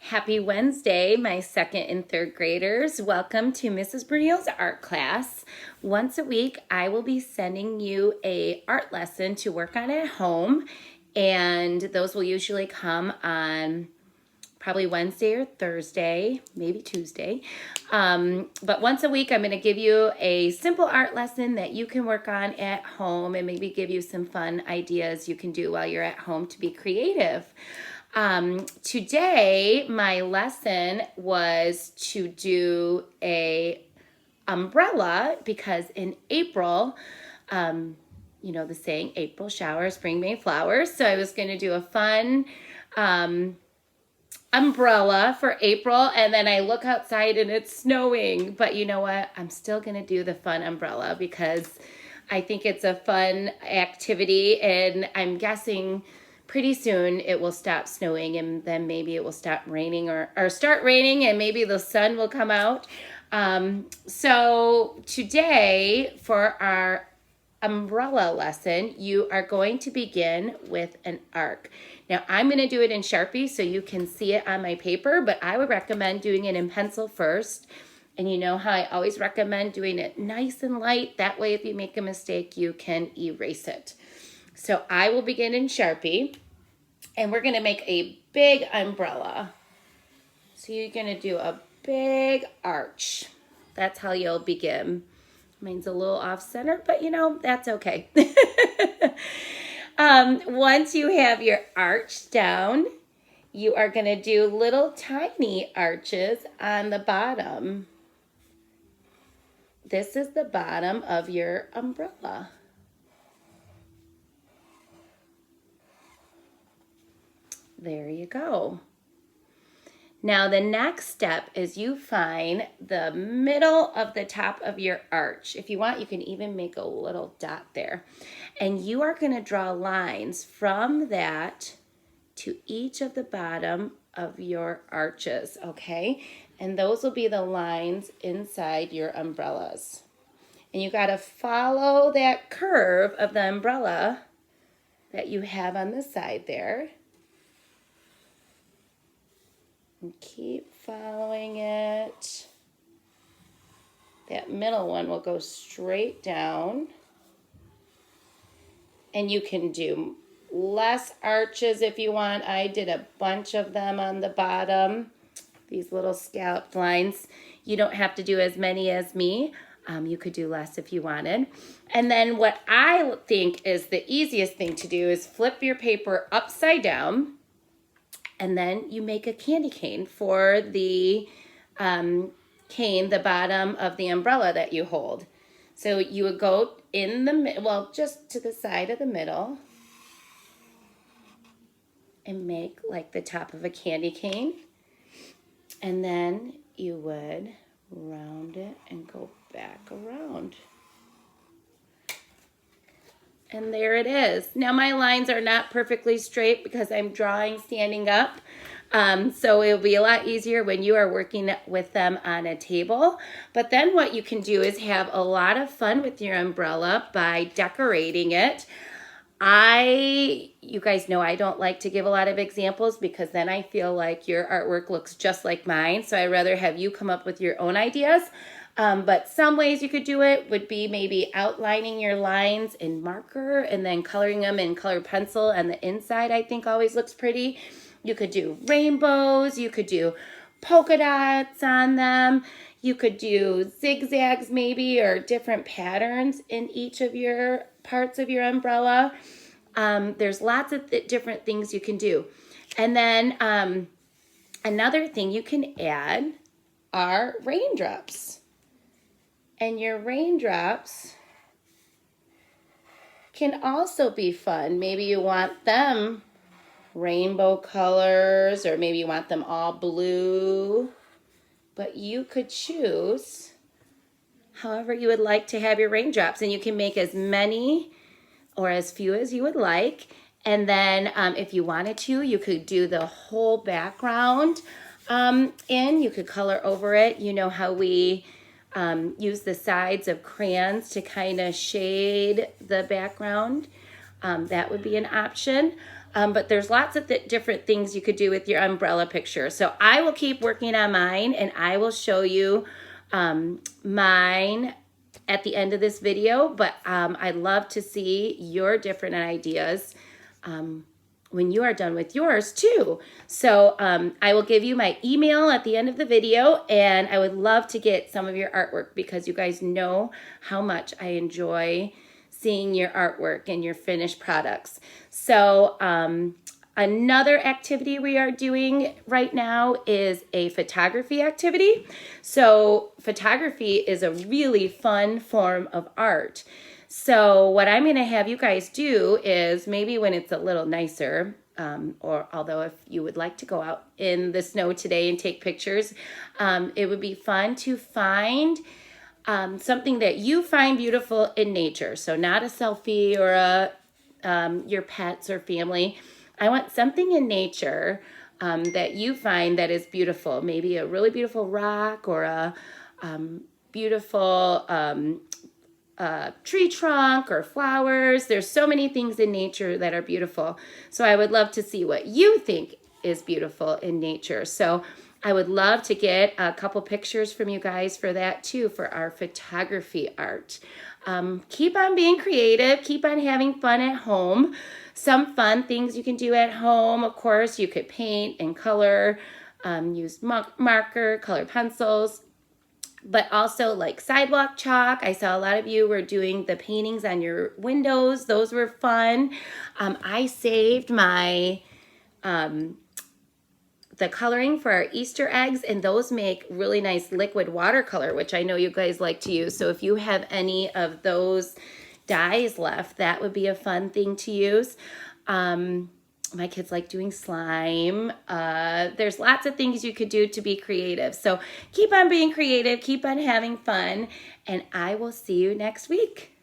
Happy Wednesday, my second and third graders. Welcome to Mrs. Brunel's art class. Once a week, I will be sending you a art lesson to work on at home, and those will usually come on probably Wednesday or Thursday, maybe Tuesday. But once a week, I'm going to give you a simple art lesson that you can work on at home and maybe give you some fun ideas you can do while you're at home to be creative. Today, my lesson was to do a umbrella because in April, you know the saying, April showers, spring May flowers. So I was going to do a fun umbrella for April, and then I look outside and it's snowing. But you know what? I'm still going to do the fun umbrella because I think it's a fun activity, and I'm guessing pretty soon it will stop snowing, and then maybe it will stop raining or start raining, and maybe the sun will come out. So today for our umbrella lesson, you are going to begin with an arc. Now I'm going to do it in Sharpie so you can see it on my paper, but I would recommend doing it in pencil first. And you know how I always recommend doing it nice and light. That way if you make a mistake, you can erase it. So I will begin in Sharpie, and we're going to make a big umbrella. So you're going to do a big arch. That's how you'll begin. Mine's a little off center, but you know, that's okay. Once you have your arch down, you are going to do little tiny arches on the bottom. This is the bottom of your umbrella. There you go. Now the next step is you find the middle of the top of your arch. If you want, you can even make a little dot there. And you are going to draw lines from that to each of the bottom of your arches, okay? And those will be the lines inside your umbrellas. And you got to follow that curve of the umbrella that you have on the side there. And keep following it. That middle one will go straight down. And you can do less arches if you want. I did a bunch of them on the bottom. These little scalloped lines. You don't have to do as many as me. You could do less if you wanted. And then what I think is the easiest thing to do is flip your paper upside down. And then you make a candy cane for the cane, the bottom of the umbrella that you hold. So you would go in the, well, just to the side of the middle and make like the top of a candy cane. And then you would round it and go back around. And there it is. Now my lines are not perfectly straight because I'm drawing standing up. So it'll be a lot easier when you are working with them on a table. But then what you can do is have a lot of fun with your umbrella by decorating it. You guys know I don't like to give a lot of examples because then I feel like your artwork looks just like mine. So I'd rather have you come up with your own ideas. But some ways you could do it would be maybe outlining your lines in marker and then coloring them in colored pencil, and the inside I think always looks pretty. You could do rainbows, you could do polka dots on them, you could do zigzags maybe, or different patterns in each of your parts of your umbrella. There's lots of different things you can do. And then another thing you can add are raindrops. And your raindrops can also be fun. Maybe you want them rainbow colors, or maybe you want them all blue. But you could choose however you would like to have your raindrops. And you can make as many or as few as you would like. And then if you wanted to, you could do the whole background in. You could color over it. You know how we use the sides of crayons to kind of shade the background. That would be an option. But there's lots of different things you could do with your umbrella picture. So I will keep working on mine, and I will show you mine at the end of this video. But I'd love to see your different ideas when you are done with yours too. So I will give you my email at the end of the video, and I would love to get some of your artwork because you guys know how much I enjoy seeing your artwork and your finished products. So another activity we are doing right now is a photography activity. So photography is a really fun form of art. So what I'm going to have you guys do is maybe when it's a little nicer, or although if you would like to go out in the snow today and take pictures, it would be fun to find something that you find beautiful in nature. So not a selfie or your pets or family. I want something in nature that you find that is beautiful. Maybe a really beautiful rock or a beautiful tree trunk or flowers. There's so many things in nature that are beautiful. So I would love to see what you think is beautiful in nature. So I would love to get a couple pictures from you guys for that too, for our photography art. Keep on being creative. Keep on having fun at home. Some fun things you can do at home. Of course, you could paint and color, use marker, color pencils, but also like sidewalk chalk. I saw a lot of you were doing the paintings on your windows. Those were fun. I saved my the coloring for our Easter eggs, and those make really nice liquid watercolor, which I know you guys like to use. So if you have any of those dyes left, that would be a fun thing to use. My kids like doing slime. There's lots of things you could do to be creative. So keep on being creative, keep on having fun, and I will see you next week.